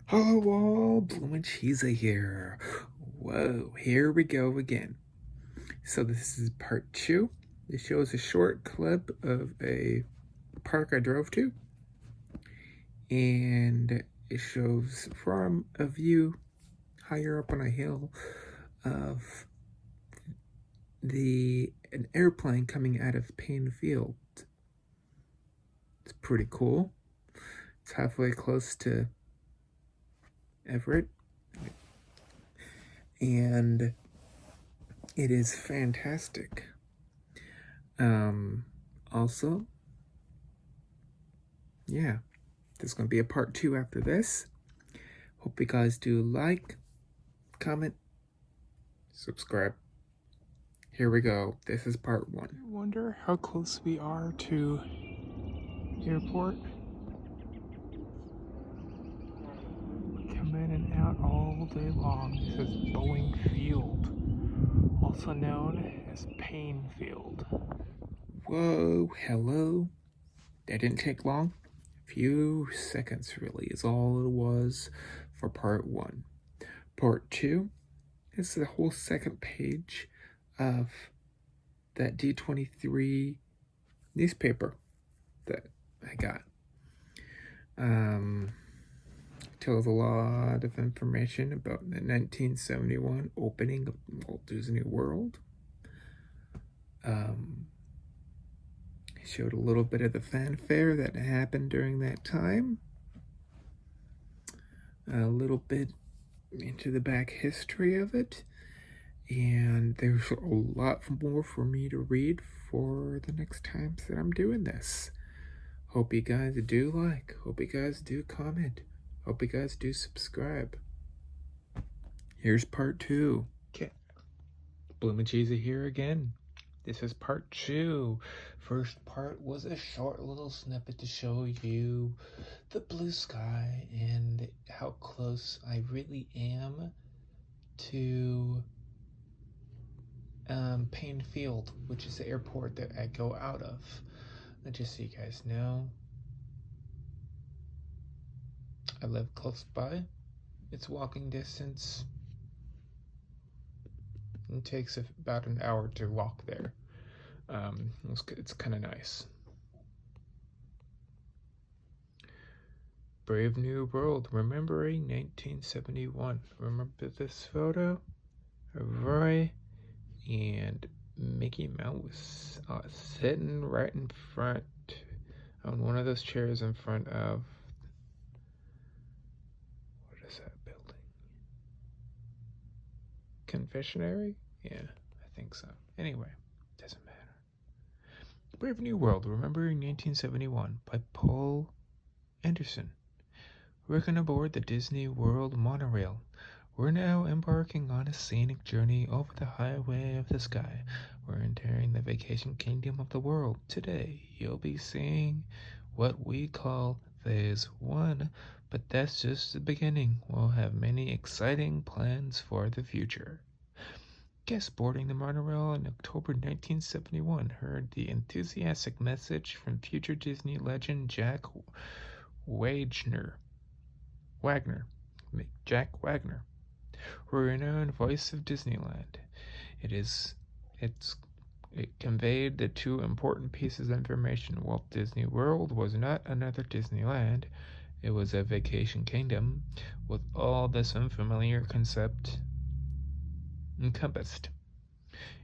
Hello all, Blue and Cheesy here. Whoa, here we go again. So this is part 2. It shows a short clip of a park I drove to. And it shows from a view higher up on a hill of an airplane coming out of Payne Field. It's pretty cool. It's halfway close to Everett. And it is fantastic. Also, yeah, there's going to be a part 2 after this. Hope you guys do like, comment, subscribe. Here we go. This is part 1. I wonder how close we are to airport. Come in and out all day long. This is Boeing Field, also known as Payne Field. Whoa, hello. That didn't take long. A few seconds really is all it was for part 1. Part 2 is the whole second page of that D23 newspaper that I got. Tells a lot of information about the 1971 opening of Walt Disney World. Showed a little bit of the fanfare that happened during that time. A little bit into the back history of it. And there's a lot more for me to read for the next times that I'm doing this. Hope you guys do like. Hope you guys do comment. Hope you guys do subscribe. Here's part 2. Okay. Bloom and Cheesy here again. This is part 2. First part was a short little snippet to show you the blue sky and how close I really am to Payne Field, which is the airport that I go out of. Just so you guys know, I live close by. It's walking distance. It takes about an hour to walk there. It's kind of nice. Brave New World, remembering 1971. Remember this photo of Roy and Mickey Mouse sitting right in front on one of those chairs in front of, what is that building? Confectionery? Yeah, I think so. Anyway, doesn't matter. Brave New World, remembering 1971 by Paul Anderson. Working aboard the Disney World monorail. We're now embarking on a scenic journey over the highway of the sky. We're entering the vacation kingdom of the world. Today, you'll be seeing what we call Phase 1, but that's just the beginning. We'll have many exciting plans for the future. Guests boarding the monorail in October 1971 heard the enthusiastic message from future Disney legend Jack Wagner, renowned voice of Disneyland. It conveyed the two important pieces of information. Walt Disney World was not another Disneyland. It was a vacation kingdom with all this unfamiliar concept encompassed.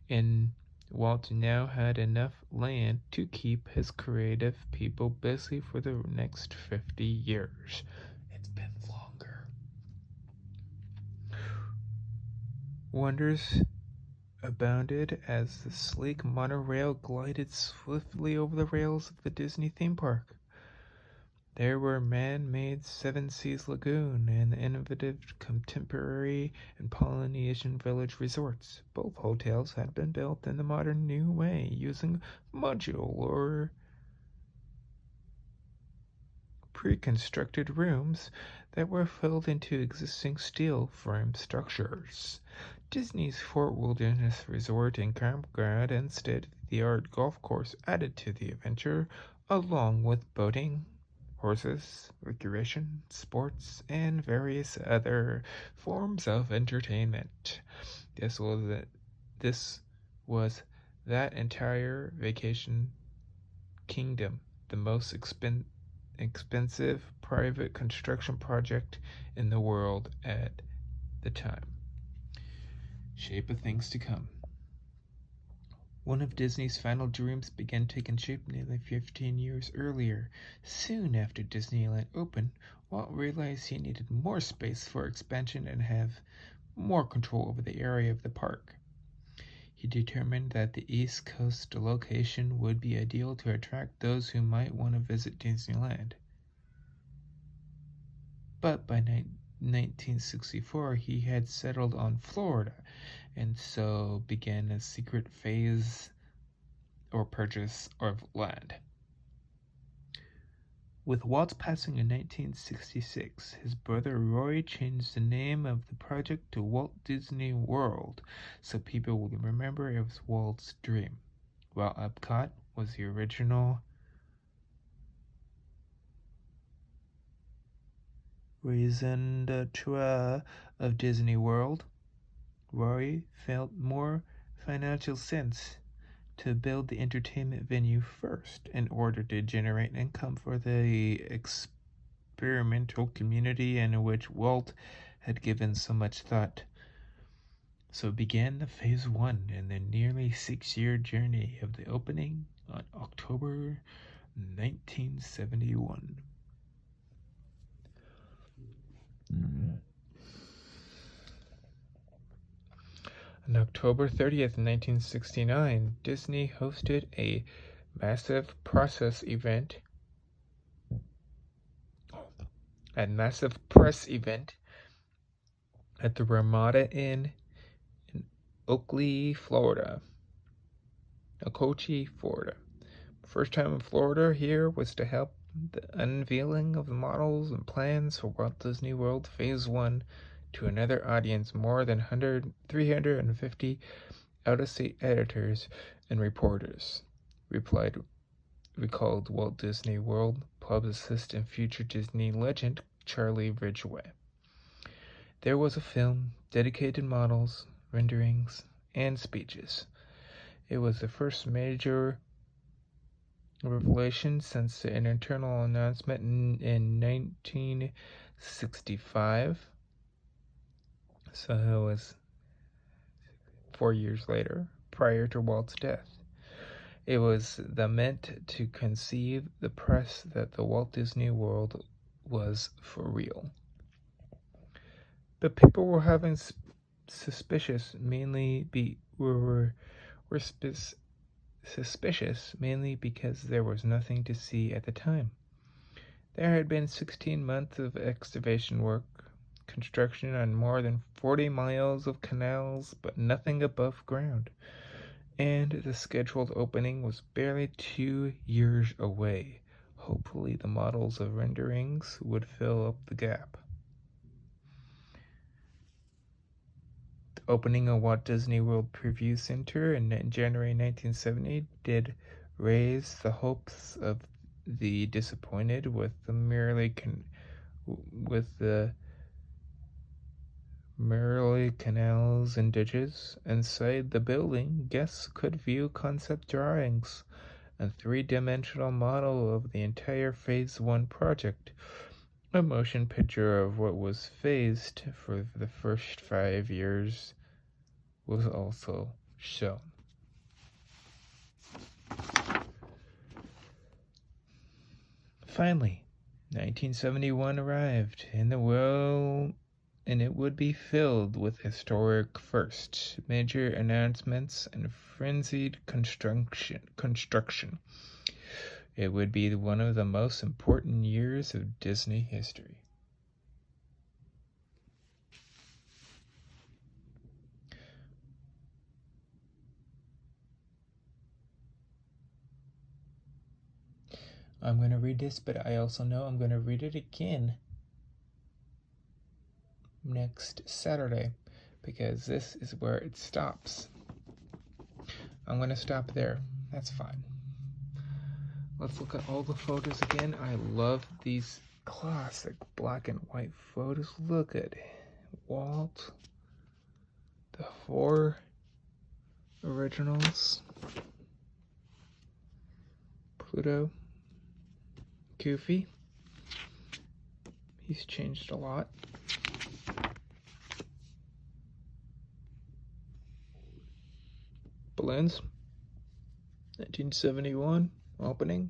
And Walt now had enough land to keep his creative people busy for the next 50 years. It's been longer. Wonders abounded as the sleek monorail glided swiftly over the rails of the Disney theme park. There were man-made Seven Seas Lagoon and the innovative contemporary and Polynesian Village resorts. Both hotels had been built in the modern new way, using modular pre-constructed rooms that were filled into existing steel frame structures. Disney's Fort Wilderness Resort and Campground and state-of-the-art golf course added to the adventure, along with boating, horses, recreation, sports, and various other forms of entertainment. This was that entire vacation kingdom, the most expensive private construction project in the world at the time. Shape of things to come. One of Disney's final dreams began taking shape nearly 15 years earlier. Soon after Disneyland opened, Walt realized he needed more space for expansion and have more control over the area of the park. He determined that the East Coast location would be ideal to attract those who might want to visit Disneyland. But by 1964, he had settled on Florida, and so began a secret phase or purchase of land. With Walt's passing in 1966, his brother Roy changed the name of the project to Walt Disney World, so people would remember it was Walt's dream, while Epcot was the original raison d'etre of Disney World. Roy felt more financial sense to build the entertainment venue first in order to generate income for the experimental community in which Walt had given so much thought. So began the phase 1 in the nearly 6-year journey of the opening on October 1971. On October 30th, 1969, Disney hosted a massive press event at the Ramada Inn in Okochee, Florida. First time in Florida here was to help the unveiling of the models and plans for Walt Disney World Phase 1 to another audience. More than 350 out-of-state editors and reporters recalled Walt Disney World publicist and future Disney legend Charlie Ridgway. There was a film, dedicated models, renderings, and speeches. It was the first major revelation since the internal announcement in 1965. So it was 4 years later, prior to Walt's death. It was meant to conceive the press that the Walt Disney World was for real. But people were having suspicious mainly because there was nothing to see at the time. There had been 16 months of excavation work, construction on more than 40 miles of canals, but nothing above ground. And the scheduled opening was barely 2 years away. Hopefully the models of renderings would fill up the gap. The opening of Walt Disney World Preview Center in January 1970 did raise the hopes of the disappointed with the merely canals and ditches. Inside the building, guests could view concept drawings, a 3-dimensional model of the entire Phase 1 project. A motion picture of what was phased for the first 5 years was also shown. Finally, 1971 arrived, and it would be filled with historic firsts, major announcements, and frenzied construction. It would be one of the most important years of Disney history. I'm going to read this, but I also know I'm going to read it again next Saturday, because this is where it stops. I'm going to stop there. That's fine. Let's look at all the photos again. I love these classic black and white photos. Look at Walt, the 4 originals, Pluto, Goofy. He's changed a lot. Balloons, 1971 opening.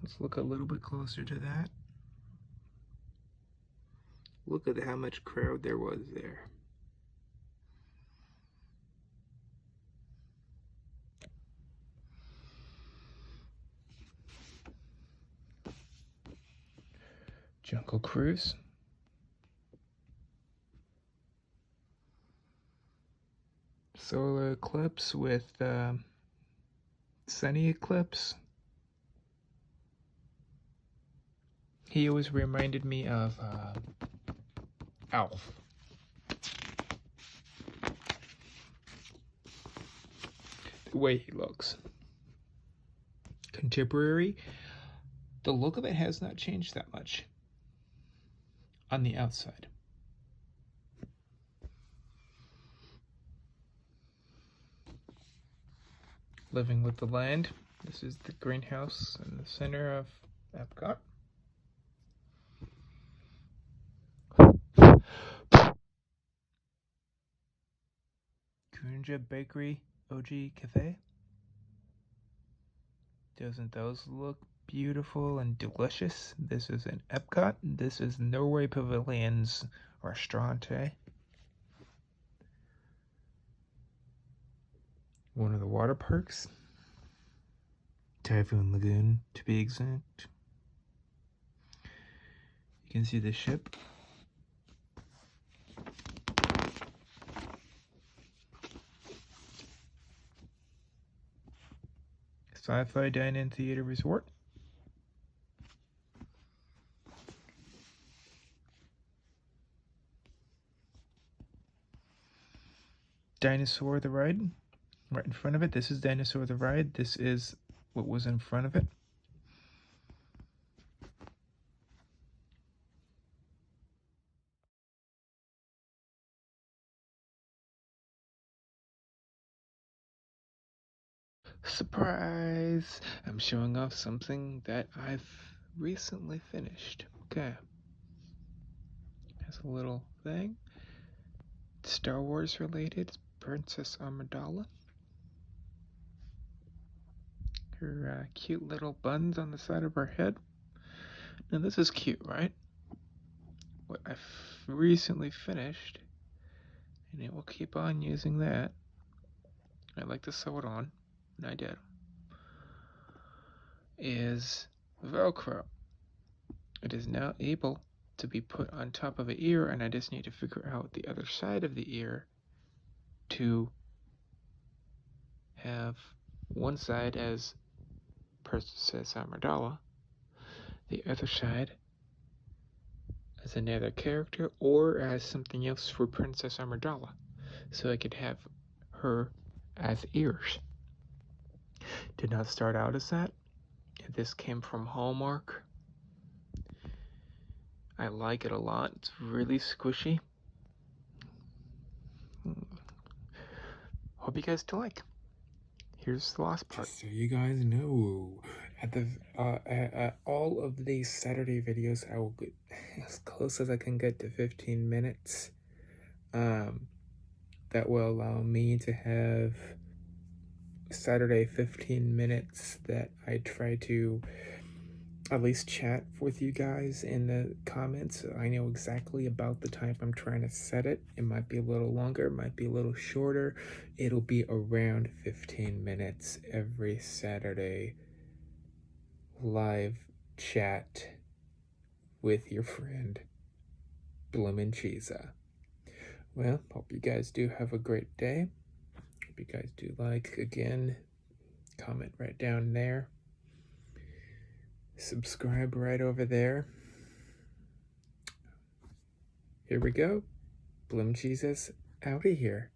Let's look a little bit closer to that. Look at how much crowd there was there. Jungle Cruise. Solar eclipse with sunny eclipse. He always reminded me of Alf. The way he looks. Contemporary. The look of it has not changed that much on the outside. Living with the Land. This is the greenhouse in the center of Epcot. Kunja Bakery OG Cafe. Doesn't those look beautiful and delicious? This is in Epcot. This is Norway Pavilion's Restaurante. One of the water parks. Typhoon Lagoon, to be exact. You can see the ship. Sci-Fi Dine-In Theater Resort. Dinosaur the Ride, right in front of it. This is Dinosaur the Ride. This is what was in front of it. Surprise! I'm showing off something that I've recently finished. Okay. Has a little thing. Star Wars related. Princess Amidala. Her cute little buns on the side of her head. Now this is cute, right? What I've recently finished, and it will keep on using that. I like to sew it on, and I did. Is Velcro. It is now able to be put on top of an ear, and I just need to figure out the other side of the ear to have one side as Princess Amidala, the other side as another character or as something else for Princess Amidala, so I could have her as ears. Did not start out as that. This came from Hallmark. I like it a lot. It's really squishy. Hope you guys do like. Here's the last part. Just so you guys know, at all of these Saturday videos, I will get as close as I can get to 15 minutes. That will allow me to have Saturday 15 minutes that I try to at least chat with you guys in the comments. I know exactly about the time I'm trying to set it. It might be a little longer, it might be a little shorter. It'll be around 15 minutes every Saturday. Live chat with your friend, Bloomin' Cheesa. Well, hope you guys do have a great day. Hope you guys do like, again, comment right down there. Subscribe right over there. Here we go. Bloomin' Cheesa's out of here.